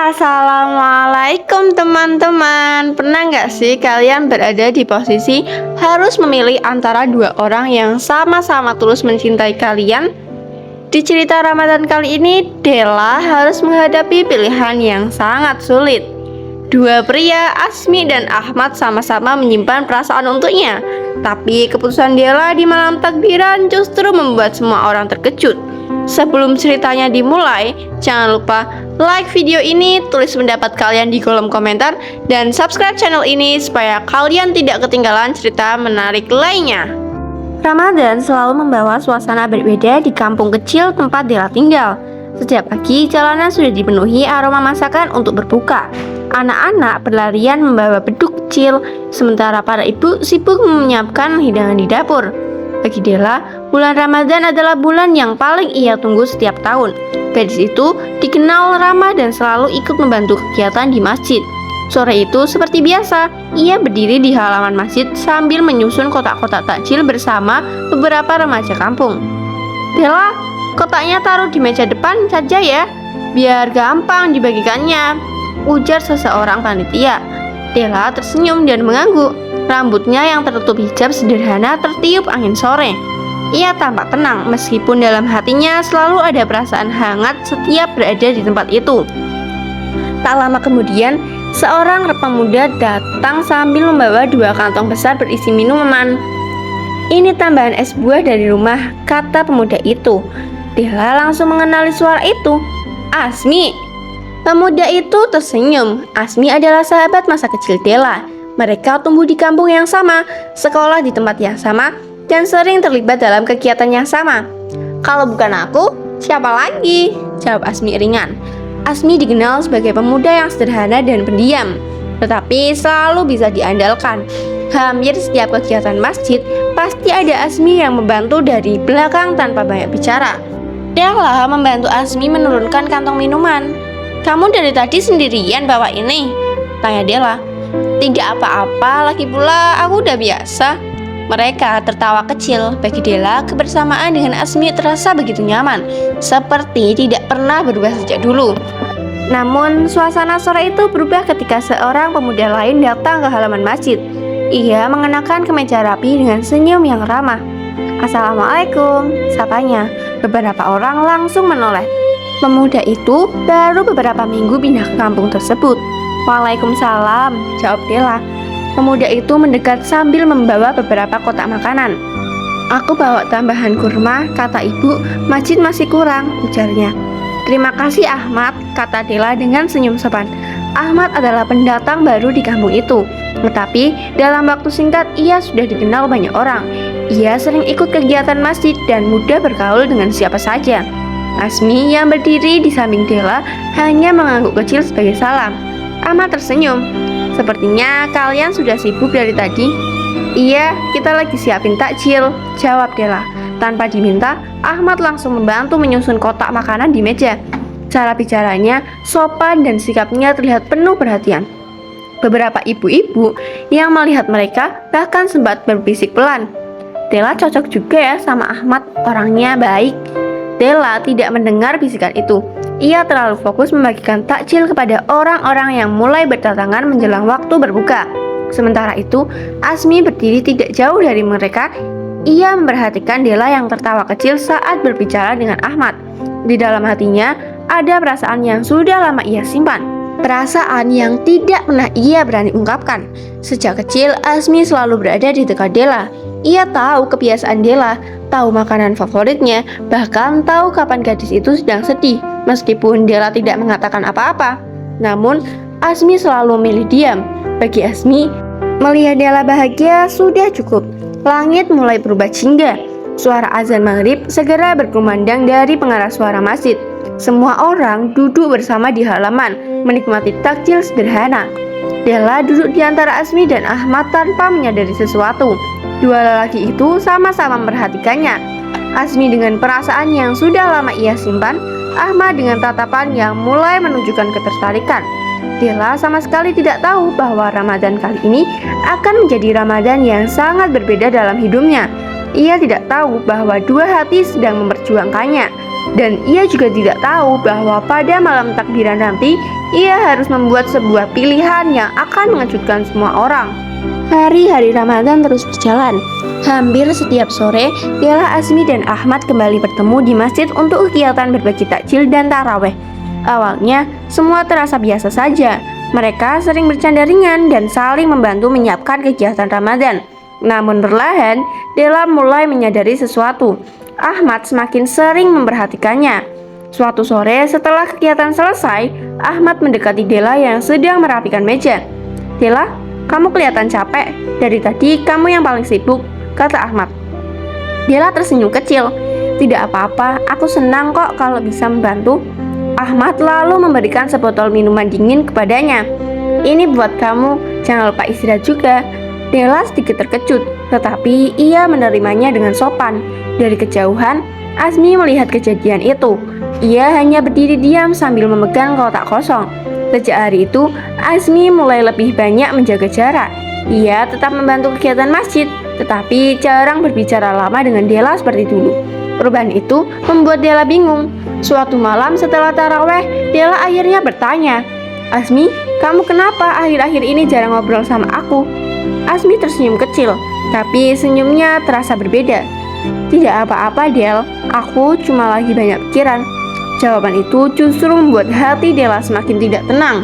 Assalamualaikum teman-teman. Pernah nggak sih kalian berada di posisi harus memilih antara dua orang yang sama-sama tulus mencintai kalian? Di cerita Ramadan kali ini, Della harus menghadapi pilihan yang sangat sulit. Dua pria, Asmi dan Ahmad, sama-sama menyimpan perasaan untuknya. Tapi keputusan Della di malam takbiran justru membuat semua orang terkejut. Sebelum ceritanya dimulai, jangan lupa like video ini, tulis pendapat kalian di kolom komentar, dan subscribe channel ini supaya kalian tidak ketinggalan cerita menarik lainnya. Ramadan selalu membawa suasana berbeda di kampung kecil tempat Della tinggal. Setiap pagi, jalanan sudah dipenuhi aroma masakan untuk berbuka. Anak-anak berlarian membawa beduk kecil, sementara para ibu sibuk menyiapkan hidangan di dapur. Bagi Della, bulan Ramadan adalah bulan yang paling ia tunggu setiap tahun. Gadis itu dikenal ramah dan selalu ikut membantu kegiatan di masjid. Sore itu seperti biasa, ia berdiri di halaman masjid sambil menyusun kotak-kotak takjil bersama beberapa remaja kampung. "Della, kotaknya taruh di meja depan saja ya, biar gampang dibagikannya," ujar seseorang panitia. Della tersenyum dan mengangguk. Rambutnya yang tertutup hijab sederhana tertiup angin sore. Ia tampak tenang meskipun dalam hatinya selalu ada perasaan hangat setiap berada di tempat itu. Tak lama kemudian, seorang pemuda datang sambil membawa dua kantong besar berisi minuman. "Ini tambahan es buah dari rumah," kata pemuda itu. Della langsung mengenali suara itu. "Asmi!" Pemuda itu tersenyum. Asmi adalah sahabat masa kecil Della. Mereka tumbuh di kampung yang sama, sekolah di tempat yang sama, dan sering terlibat dalam kegiatan yang sama. "Kalau bukan aku, siapa lagi?" jawab Asmi ringan. Asmi dikenal sebagai pemuda yang sederhana dan pendiam, tetapi selalu bisa diandalkan. Hampir setiap kegiatan masjid, pasti ada Asmi yang membantu dari belakang tanpa banyak bicara. Della membantu Asmi menurunkan kantong minuman. "Kamu dari tadi sendirian bawa ini?" tanya Della. "Tidak apa-apa, lagi pula aku udah biasa." Mereka tertawa kecil. Bagi Della, kebersamaan dengan Asmi terasa begitu nyaman, seperti tidak pernah berubah sejak dulu. Namun, suasana sore itu berubah ketika seorang pemuda lain datang ke halaman masjid. Ia mengenakan kemeja rapi dengan senyum yang ramah. "Assalamualaikum," sapanya. Beberapa orang langsung menoleh. Pemuda itu baru beberapa minggu pindah ke kampung tersebut. "Waalaikumsalam," jawab Della. Pemuda itu mendekat sambil membawa beberapa kotak makanan. "Aku bawa tambahan kurma," kata ibu. "Masjid masih kurang," ujarnya. "Terima kasih Ahmad," kata Della dengan senyum sopan. Ahmad adalah pendatang baru di kampung itu, tetapi dalam waktu singkat ia sudah dikenal banyak orang. Ia sering ikut kegiatan masjid dan mudah bergaul dengan siapa saja. Asmi yang berdiri di samping Della hanya mengangguk kecil sebagai salam. Ahmad tersenyum. "Sepertinya kalian sudah sibuk dari tadi." "Iya, kita lagi siapin takjil," jawab Della. Tanpa diminta, Ahmad langsung membantu menyusun kotak makanan di meja. Cara bicaranya sopan dan sikapnya terlihat penuh perhatian. Beberapa ibu-ibu yang melihat mereka bahkan sempat berbisik pelan, "Della cocok juga ya sama Ahmad, orangnya baik." Della tidak mendengar bisikan itu. Ia terlalu fokus membagikan takjil kepada orang-orang yang mulai berdatangan menjelang waktu berbuka. Sementara itu, Asmi berdiri tidak jauh dari mereka. Ia memperhatikan Della yang tertawa kecil saat berbicara dengan Ahmad. Di dalam hatinya, ada perasaan yang sudah lama ia simpan. Perasaan yang tidak pernah ia berani ungkapkan. Sejak kecil, Asmi selalu berada di dekat Della. Ia tahu kebiasaan Della, tahu makanan favoritnya, bahkan tahu kapan gadis itu sedang sedih. Meskipun Della tidak mengatakan apa-apa, namun Asmi selalu memilih diam. Bagi Asmi, melihat Della bahagia sudah cukup. Langit mulai berubah jingga. Suara azan maghrib segera berkumandang dari pengarah suara masjid. Semua orang duduk bersama di halaman, menikmati takjil sederhana. Della duduk di antara Asmi dan Ahmad tanpa menyadari sesuatu. Dua lelaki itu sama-sama memperhatikannya. Asmi dengan perasaan yang sudah lama ia simpan, Ahmad dengan tatapan yang mulai menunjukkan ketertarikan. Della sama sekali tidak tahu bahwa Ramadan kali ini akan menjadi Ramadan yang sangat berbeda dalam hidupnya. Ia tidak tahu bahwa dua hati sedang memperjuangkannya. Dan ia juga tidak tahu bahwa pada malam takbiran nanti ia harus membuat sebuah pilihan yang akan mengejutkan semua orang. Hari-hari Ramadan terus berjalan. Hampir setiap sore, Della, Azmi, dan Ahmad kembali bertemu di masjid untuk kegiatan berbagi takjil dan taraweh. Awalnya, semua terasa biasa saja. Mereka sering bercanda ringan dan saling membantu menyiapkan kegiatan Ramadan. Namun perlahan, Della mulai menyadari sesuatu. Ahmad semakin sering memperhatikannya. Suatu sore setelah kegiatan selesai, Ahmad mendekati Della yang sedang merapikan meja. "Della, kamu kelihatan capek. Dari tadi kamu yang paling sibuk," kata Ahmad. Della tersenyum kecil. "Tidak apa-apa, aku senang kok kalau bisa membantu." Ahmad lalu memberikan sebotol minuman dingin kepadanya. "Ini buat kamu, jangan lupa istirahat juga." Della sedikit terkejut, tetapi ia menerimanya dengan sopan. Dari kejauhan, Azmi melihat kejadian itu. Ia hanya berdiri diam sambil memegang kotak kosong. Sejak hari itu, Azmi mulai lebih banyak menjaga jarak. Ia tetap membantu kegiatan masjid, tetapi jarang berbicara lama dengan Della seperti dulu. Perubahan itu membuat Della bingung. Suatu malam setelah taraweh, Della akhirnya bertanya, "Azmi, kamu kenapa akhir-akhir ini jarang ngobrol sama aku?" Azmi tersenyum kecil, tapi senyumnya terasa berbeda. "Tidak apa-apa, Del. Aku cuma lagi banyak pikiran." Jawaban itu justru membuat hati Della semakin tidak tenang.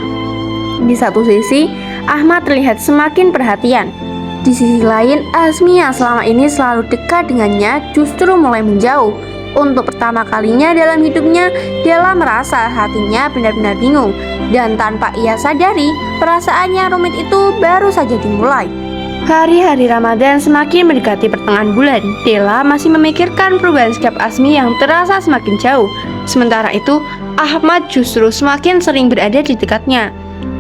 Di satu sisi, Ahmad terlihat semakin perhatian. Di sisi lain, Azmi yang selama ini selalu dekat dengannya justru mulai menjauh. Untuk pertama kalinya dalam hidupnya, Della merasa hatinya benar-benar bingung. Dan tanpa ia sadari, perasaannya rumit itu baru saja dimulai. Hari-hari Ramadan semakin mendekati pertengahan bulan. Della masih memikirkan perubahan sikap Azmi yang terasa semakin jauh. Sementara itu, Ahmad justru semakin sering berada di dekatnya.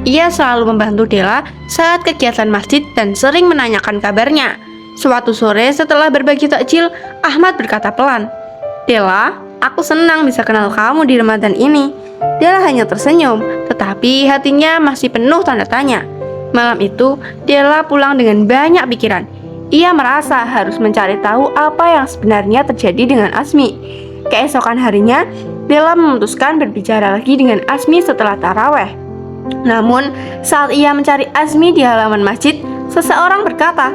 Ia selalu membantu Della saat kegiatan masjid dan sering menanyakan kabarnya. Suatu sore setelah berbagi takjil, Ahmad berkata pelan, "Della, aku senang bisa kenal kamu di Ramadan ini." Della hanya tersenyum, tetapi hatinya masih penuh tanda tanya. Malam itu, Della pulang dengan banyak pikiran. Ia merasa harus mencari tahu apa yang sebenarnya terjadi dengan Azmi. Keesokan harinya, Della memutuskan berbicara lagi dengan Azmi setelah taraweh. Namun, saat ia mencari Azmi di halaman masjid, seseorang berkata,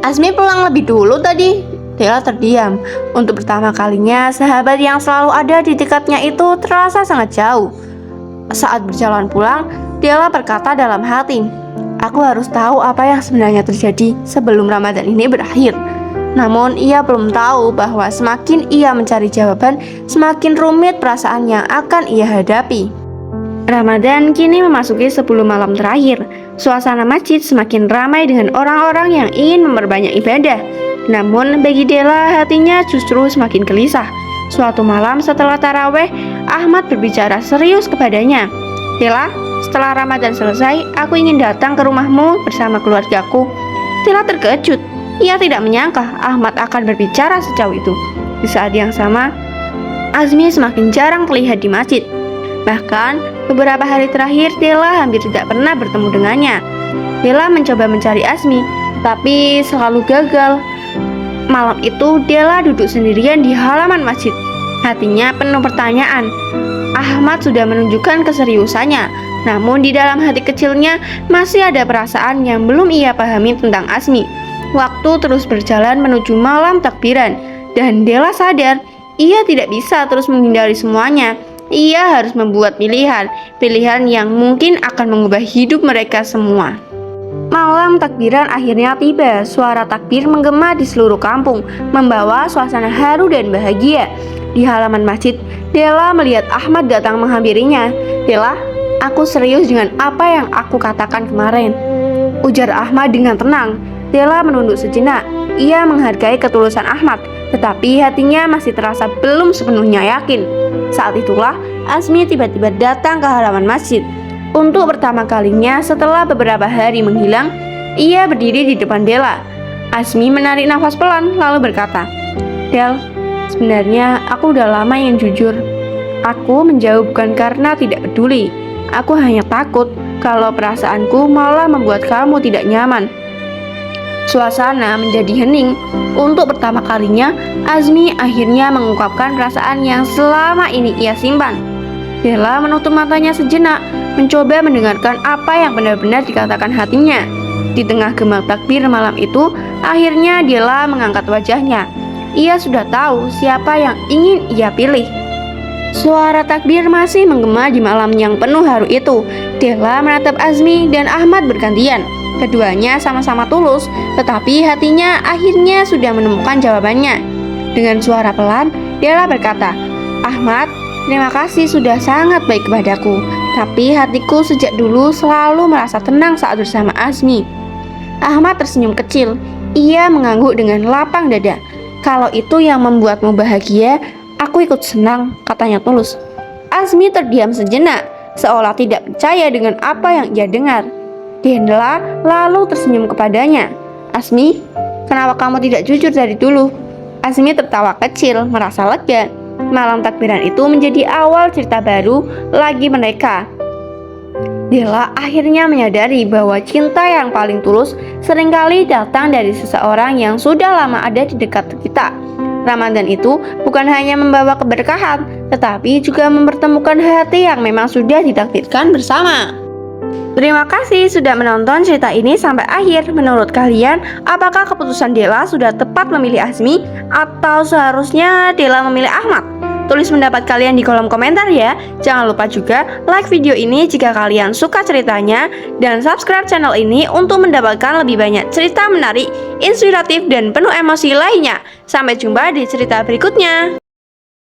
"Azmi pulang lebih dulu tadi." Della terdiam. Untuk pertama kalinya, sahabat yang selalu ada di dekatnya itu terasa sangat jauh. Saat berjalan pulang, Della berkata dalam hati, "Aku harus tahu apa yang sebenarnya terjadi sebelum Ramadan ini berakhir." Namun ia belum tahu bahwa semakin ia mencari jawaban, semakin rumit perasaan yang akan ia hadapi. Ramadan kini memasuki 10 malam terakhir. Suasana masjid semakin ramai dengan orang-orang yang ingin memperbanyak ibadah. Namun bagi Della hatinya justru semakin gelisah. Suatu malam setelah taraweh, Ahmad berbicara serius kepadanya. "Della, setelah Ramadan selesai, aku ingin datang ke rumahmu bersama keluargaku." Della terkejut. Ia tidak menyangka Ahmad akan berbicara sejauh itu. Di saat yang sama, Azmi semakin jarang terlihat di masjid. Bahkan, beberapa hari terakhir Della hampir tidak pernah bertemu dengannya. Della mencoba mencari Azmi, tapi selalu gagal. Malam itu, Della duduk sendirian di halaman masjid. Hatinya penuh pertanyaan. Ahmad sudah menunjukkan keseriusannya, namun di dalam hati kecilnya masih ada perasaan yang belum ia pahami tentang Azmi. Waktu terus berjalan menuju malam takbiran, dan Della sadar ia tidak bisa terus menghindari semuanya. Ia harus membuat pilihan yang mungkin akan mengubah hidup mereka semua. Malam takbiran akhirnya tiba. Suara takbir menggema di seluruh kampung, membawa suasana haru dan bahagia. Di halaman masjid, Della melihat Ahmad datang menghampirinya. "Della, aku serius dengan apa yang aku katakan kemarin," ujar Ahmad dengan tenang. Della menunduk sejenak. Ia menghargai ketulusan Ahmad, tetapi hatinya masih terasa belum sepenuhnya yakin. Saat itulah Azmi tiba-tiba datang ke halaman masjid. Untuk pertama kalinya setelah beberapa hari menghilang, ia berdiri di depan Della. Azmi menarik nafas pelan lalu berkata, "Del, sebenarnya aku udah lama yang jujur. Aku menjauh bukan karena tidak peduli. Aku hanya takut kalau perasaanku malah membuat kamu tidak nyaman." Suasana menjadi hening. Untuk pertama kalinya, Azmi akhirnya mengungkapkan perasaan yang selama ini ia simpan. Della menutup matanya sejenak, mencoba mendengarkan apa yang benar-benar dikatakan hatinya. Di tengah gemak takbir malam itu, akhirnya Della mengangkat wajahnya. Ia sudah tahu siapa yang ingin ia pilih. Suara takbir masih menggema di malam yang penuh haru itu. Della menatap Azmi dan Ahmad bergantian. Keduanya sama-sama tulus, tetapi hatinya akhirnya sudah menemukan jawabannya. Dengan suara pelan, Della berkata, "Ahmad, terima kasih sudah sangat baik kepadaku. Tapi hatiku sejak dulu selalu merasa tenang saat bersama Azmi." Ahmad tersenyum kecil. Ia mengangguk dengan lapang dada. "Kalau itu yang membuatmu bahagia, aku ikut senang," katanya tulus. Azmi terdiam sejenak, seolah tidak percaya dengan apa yang ia dengar. Della lalu tersenyum kepadanya. "Azmi, kenapa kamu tidak jujur dari dulu?" Azmi tertawa kecil, merasa lega. Malam takbiran itu menjadi awal cerita baru lagi mereka. Della akhirnya menyadari bahwa cinta yang paling tulus seringkali datang dari seseorang yang sudah lama ada di dekat kita. Ramadan itu bukan hanya membawa keberkahan, tetapi juga mempertemukan hati yang memang sudah ditakdirkan bersama. Terima kasih sudah menonton cerita ini sampai akhir. Menurut kalian, apakah keputusan Della sudah tepat memilih Azmi atau seharusnya Della memilih Ahmad? Tulis pendapat kalian di kolom komentar ya. Jangan lupa juga like video ini jika kalian suka ceritanya, dan subscribe channel ini untuk mendapatkan lebih banyak cerita menarik, inspiratif, dan penuh emosi lainnya. Sampai jumpa di cerita berikutnya.